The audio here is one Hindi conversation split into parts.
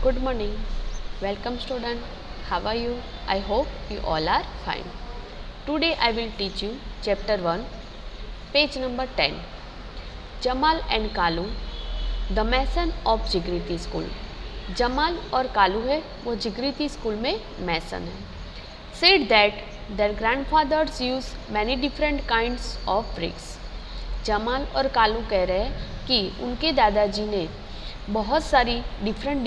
Good morning. Welcome student. How are you? I hope you all are fine. Today I will teach you chapter 1, page number 10. Jamal and Kalu, the mason of जिगरीती स्कूल. जमाल और कालू है वो जिगरीती स्कूल में मैसन है. Said that their grandfathers use many different kinds of bricks. Jamal और कालू कह रहे हैं कि उनके दादाजी ने बहुत सारी डिफरेंट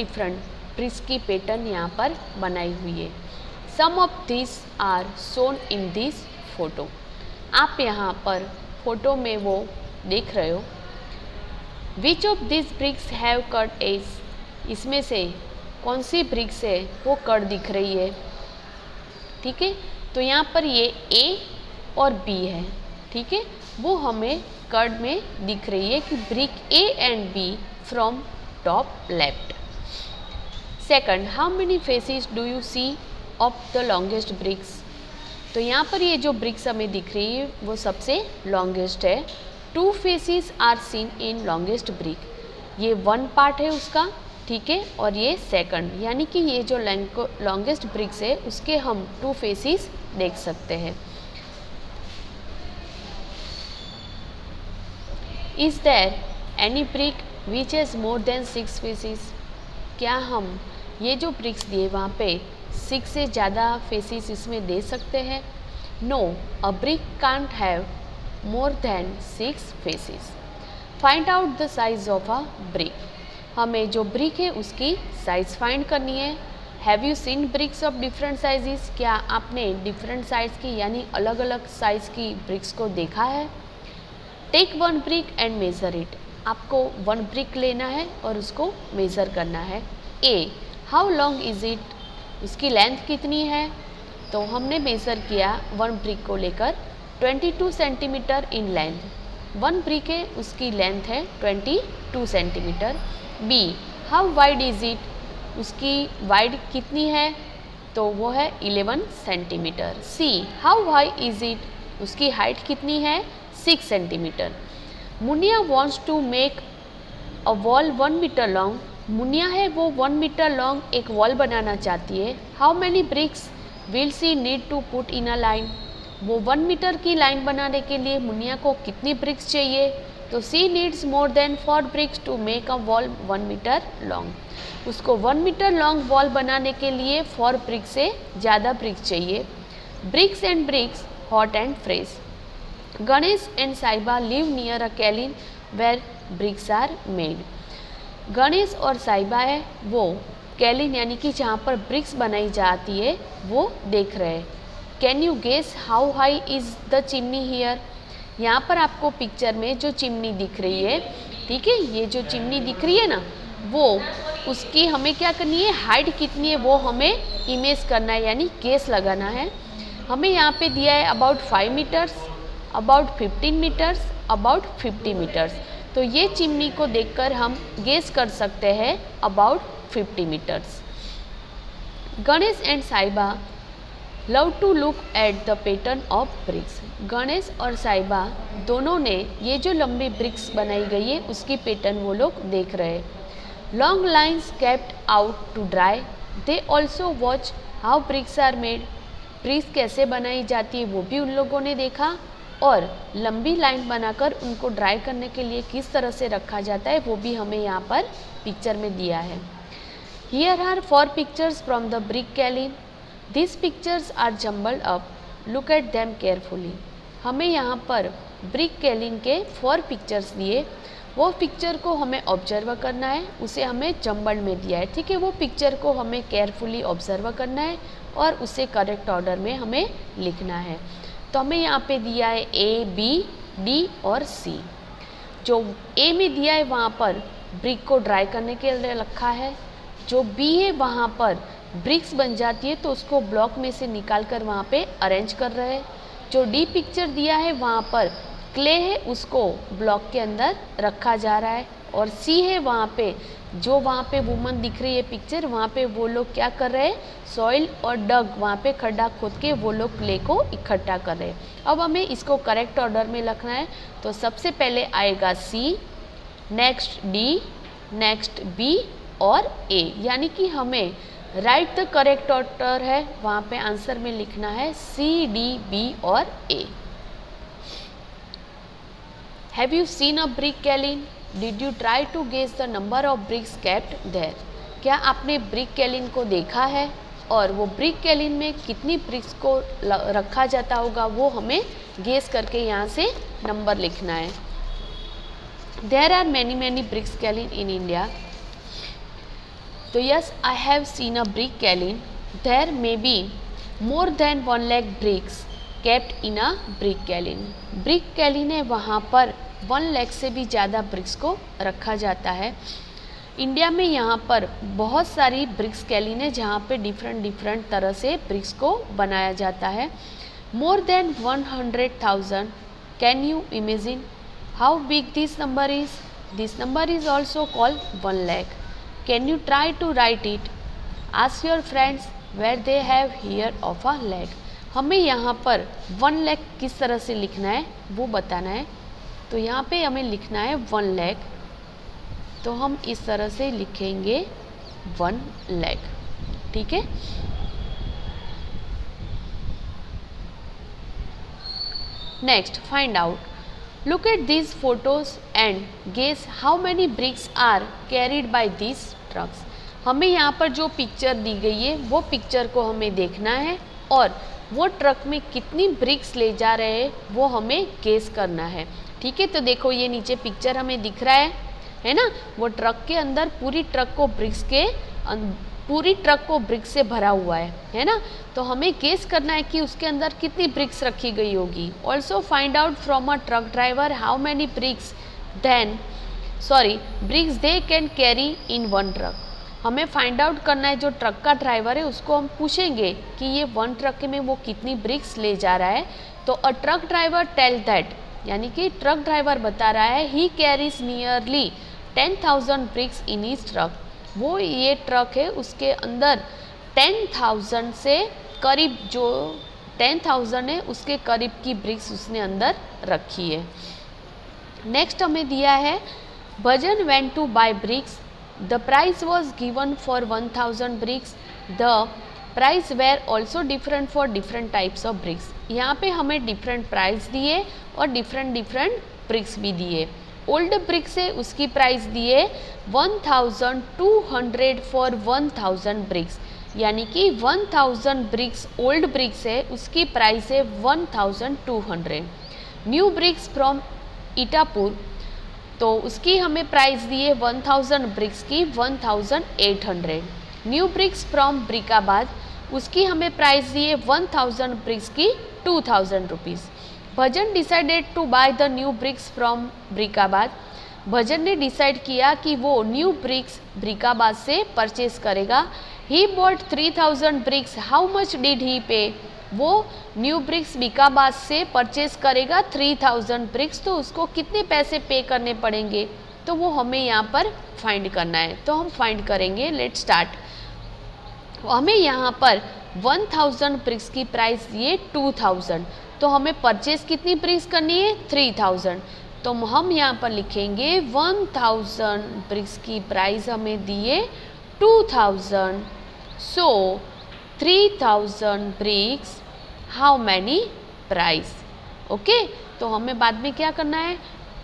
ब्रिक्स की पैटर्न यहाँ पर बनाई हुई है. Some of this are shown in this photo. आप यहाँ पर फोटो में वो देख रहे हो. Which of this bricks have cut edge. इसमें से कौन सी ब्रिक्स है वो कट दिख रही है. ठीक है, तो यहाँ पर ये ए और बी है. ठीक है, वो हमें कट में दिख रही है कि brick A and B from top left. Second, how many faces do you see of the longest bricks. तो यहाँ पर ये जो ब्रिक्स हमें दिख रही है वो सबसे लॉन्गेस्ट है. 2 faces are seen in longest brick. ये 1 पार्ट है उसका. ठीक है, और ये सेकंड, यानी कि ये जो लॉन्गेस्ट ब्रिक्स है उसके हम 2 फेसेस देख सकते हैं. Is there any brick which has more than 6 faces. क्या हम ये जो ब्रिक्स दिए वहाँ पे 6 से ज़्यादा फेसेस इसमें दे सकते हैं. No, a brick can't have more than 6 faces. Find out the size of a brick. हमें जो ब्रिक है उसकी साइज फाइंड करनी है. Have you seen bricks of different sizes. क्या आपने डिफरेंट साइज की यानी अलग अलग साइज की ब्रिक्स को देखा है. Take 1 brick and measure it. आपको 1 ब्रिक लेना है और उसको मेज़र करना है. ए, हाउ लॉन्ग इज़ इट. उसकी लेंथ कितनी है. तो हमने मेज़र किया 1 ब्रिक को लेकर 22 सेंटीमीटर इन लेंथ. 1 ब्रिक है उसकी लेंथ है 22 centimetre. B, how wide is it. उसकी वाइड कितनी है. तो वो है 11 centimetre. C, how high is it. उसकी हाइट कितनी है 6 centimetre. Muniya wants to make a wall 1 metre long. Muniya है वो 1 मीटर लॉन्ग एक वॉल बनाना चाहती है. How many bricks will she need to put in a line. वो 1 मीटर की लाइन बनाने के लिए मुनिया को कितनी ब्रिक्स चाहिए. तो she needs more than 4 bricks to make a wall 1 metre long. उसको 1 मीटर लॉन्ग वॉल बनाने के लिए 4 ब्रिक्स से ज़्यादा ब्रिक्स चाहिए. Bricks and bricks, hot and fresh. Ganesh and Saiba live near a kiln where bricks are made. Ganesh और साइबा है वो कैलिन यानी कि जहाँ पर ब्रिक्स बनाई जाती है वो देख रहे हैं. Can you guess how high is the chimney here. यहाँ पर आपको पिक्चर में जो चिमनी दिख रही है, ठीक है, ये जो चिमनी दिख रही है ना, वो उसकी हमें क्या करनी है, हाइट कितनी है वो हमें इमेज करना है यानी गेस लगाना है. हमें यहाँ पे दिया है about 5 metres, about 15 metres, about 50 metres. तो ये चिमनी को देखकर हम गेस कर सकते हैं about 50 metres. Ganesh and Saiba love to look at the pattern of bricks. Ganesh और साइबा दोनों ने ये जो लंबी ब्रिक्स बनाई गई है उसकी पैटर्न वो लोग देख रहे हैं. Long lines kept out to dry. They also watch how bricks are made. Bricks कैसे बनाई जाती है वो भी उन लोगों ने देखा और लंबी लाइन बनाकर उनको ड्राई करने के लिए किस तरह से रखा जाता है वो भी हमें यहाँ पर पिक्चर में दिया है. Here are 4 pictures from the brick kiln. This pictures are jumbled up. Look at them carefully. हमें यहाँ पर ब्रिक कैलिन के 4 पिक्चर्स दिए. वो पिक्चर को हमें ऑब्जर्व करना है, उसे हमें जम्बल्ड में दिया है. ठीक है, वो पिक्चर को हमें केयरफुली ऑब्जर्व करना है और उसे करेक्ट ऑर्डर में हमें लिखना है. तो हमें यहाँ पे दिया है ए, बी, डी और सी. जो ए में दिया है वहाँ पर ब्रिक को ड्राई करने के लिए रखा है. जो बी है वहाँ पर ब्रिक्स बन जाती है तो उसको ब्लॉक में से निकाल कर वहाँ पे अरेंज कर रहे हैं. जो डी पिक्चर दिया है वहाँ पर क्ले है उसको ब्लॉक के अंदर रखा जा रहा है. और सी है वहाँ पे जो वहाँ पे वुमन दिख रही है पिक्चर, वहाँ पे वो लोग क्या कर रहे हैं, सॉइल और डग वहाँ पे खड्डा खोद के वो लोग क्ले को इकट्ठा कर रहे हैं. अब हमें इसको करेक्ट ऑर्डर में लिखना है. तो सबसे पहले आएगा सी, नेक्स्ट डी, नेक्स्ट बी और ए, यानी कि हमें राइट द करेक्ट ऑर्डर है, वहाँ पे आंसर में लिखना है सी, डी, बी और A. Have you seen a brick kiln? Did you try to guess the number of bricks kept there? क्या आपने ब्रिक कैलिन को देखा है और वो ब्रिक कैलिन में कितनी ब्रिक्स को रखा जाता होगा वो हमें गेस करके यहाँ से नंबर लिखना है। There are many bricks kiln in India. तो yes, I have seen a brick kiln. There may be more than 1 lakh bricks kept in a brick kiln. Brick kiln है, वहाँ पर 1 लाख से भी ज़्यादा ब्रिक्स को रखा जाता है। इंडिया में यहाँ पर बहुत सारी ब्रिक्स कैलिन है जहाँ पे डिफरेंट तरह से ब्रिक्स को बनाया जाता है। More than 100,000। Can you imagine how big this number is? This number is also called 1 lakh. Can you try to write it? Ask your friends where they have hear of a lakh. हमें यहाँ पर 1 लाख किस तरह से लिखना है वो बताना है। तो यहाँ पे हमें लिखना है 1 लाख, तो हम इस तरह से लिखेंगे 1 लाख, ठीक है। Next, find out. Look at these photos and guess how many bricks are carried by these trucks. हमें यहाँ पर जो पिक्चर दी गई है वो पिक्चर को हमें देखना है और वो ट्रक में कितनी ब्रिक्स ले जा रहे हैं वो हमें गेस करना है, ठीक है। तो देखो ये नीचे पिक्चर हमें दिख रहा है ना, वो ट्रक के अंदर पूरी ट्रक को ब्रिक्स से भरा हुआ है ना। तो हमें गेस करना है कि उसके अंदर कितनी ब्रिक्स रखी गई होगी। Also find out from a truck driver how many bricks they can carry in 1 truck. हमें फाइंड आउट करना है, जो ट्रक का ड्राइवर है उसको हम पूछेंगे कि ये 1 ट्रक में वो कितनी ब्रिक्स ले जा रहा है। तो अ ट्रक ड्राइवर टेल दैट, यानी कि ट्रक ड्राइवर बता रहा है he carries nearly 10,000 BRICS in each truck. वो ये ट्रक है उसके अंदर 10,000 से करीब, जो 10,000 है उसके करीब की ब्रिक्स उसने अंदर रखी है। नेक्स्ट हमें दिया है Bhajan went to buy bricks. The price was given for 1,000 bricks. The price were also different for different types of bricks. यहाँ पे हमें डिफरेंट प्राइस दिए और डिफरेंट ब्रिक्स भी दिए। ओल्ड ब्रिक्स है उसकी प्राइस दिए 1,200 फॉर 1,000 ब्रिक्स, यानी कि 1,000 ब्रिक्स ओल्ड ब्रिक्स है उसकी प्राइस है 1,200। न्यू ब्रिक्स फ्रॉम ईटापुर, तो उसकी हमें प्राइस दी है 1,000 ब्रिक्स की 1,800। न्यू ब्रिक्स फ्रॉम ब्रिकाबाद, उसकी हमें प्राइस दी है 1,000 ब्रिक्स की 2,000 rupees. Bhajan decided to buy the new bricks from Brickabad. Bhajan ने डिसाइड किया कि वो न्यू ब्रिक्स ब्रिकाबाद से परचेज करेगा। He bought 3,000 bricks, how much did he pay? वो न्यू ब्रिक्स ब्रिकाबाद से परचेज करेगा 3,000 ब्रिक्स, तो उसको कितने पैसे पे करने पड़ेंगे? तो वो हमें यहाँ पर फाइंड करना है, तो हम फाइंड करेंगे। Let start. हमें यहाँ पर 1,000 ब्रिक्स की प्राइस दिए 2,000, तो हमें परचेज कितनी ब्रिक्स करनी है 3,000, तो हम यहाँ पर लिखेंगे 1,000 ब्रिक्स की प्राइस हमें दिए 2,000, so 3,000 bricks how many price. Okay, तो हमें बाद में क्या करना है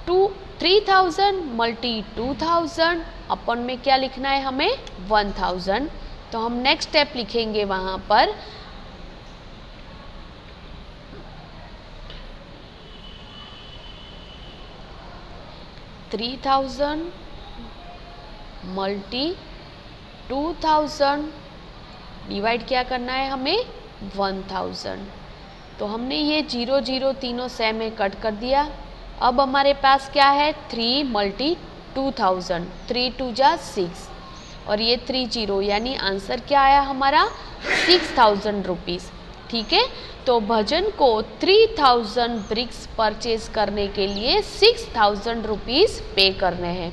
3,000 मल्टी 2,000 अपन में क्या लिखना है हमें 1,000। तो हम नेक्स्ट स्टेप लिखेंगे वहाँ पर 3,000 मल्टी 2,000 डिवाइड क्या करना है हमें 1,000। तो हमने ये 0 0 तीनों सेम में कट कर दिया। अब हमारे पास क्या है 3 मल्टी 2,000, 3 2 जा 6 और ये 3 0, यानी आंसर क्या आया हमारा 6,000 रुपीज़। ठीक है, तो भजन को 3,000 ब्रिक्स परचेज करने के लिए 6,000 रुपीज़ पे करने हैं।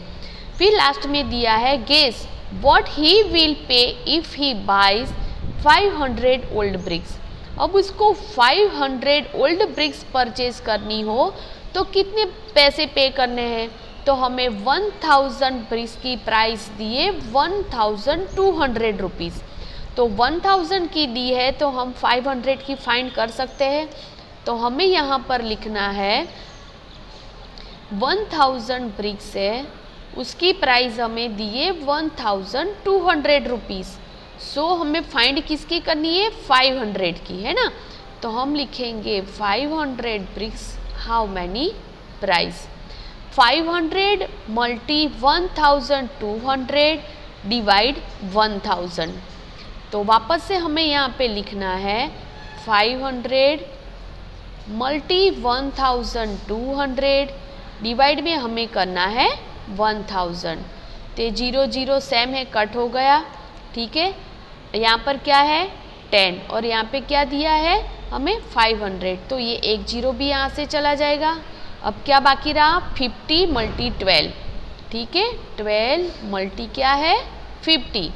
फिर लास्ट में दिया है guess what he will pay if he buys 500 old bricks. अब उसको 500 ओल्ड ब्रिक्स परचेज करनी हो तो कितने पैसे पे करने हैं, तो हमें 1000 ब्रिक्स की प्राइस दिए 1200 रुपीज़। तो 1000 की दी है तो हम 500 की फाइंड कर सकते हैं। तो हमें यहाँ पर लिखना है 1000 ब्रिक्स है, उसकी प्राइस हमें दिए 1200 रुपीज़। सो हमें फाइंड किसकी करनी है, 500 की, है ना। तो हम लिखेंगे 500 bricks how many price. 500 multi 1200 divide 1000। तो वापस से हमें यहाँ पे लिखना है 500 मल्टी 1200 डिवाइड में हमें करना है 1000। तो 0 0 सेम है, कट हो गया, ठीक है। यहाँ पर क्या है 10 और यहाँ पे क्या दिया है हमें 500, तो ये एक 0 भी यहाँ से चला जाएगा। अब क्या बाकी रहा 50 मल्टी 12, ठीक है। 12 मल्टी क्या है 50,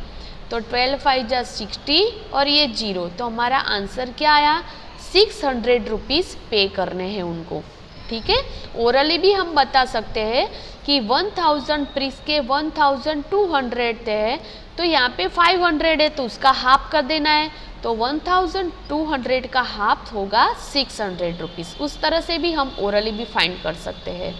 तो 12 5 जा 60 और ये 0, तो हमारा आंसर क्या आया 600 रुपीज़ पे करने हैं उनको, ठीक है। ओरली भी हम बता सकते हैं कि 1000 ब्रिक्स के 1200 थे, तो यहाँ पे 500 है तो उसका हाफ कर देना है, तो 1200 का हाफ होगा 600 रुपीज़। उस तरह से भी हम ओरली भी फाइंड कर सकते हैं।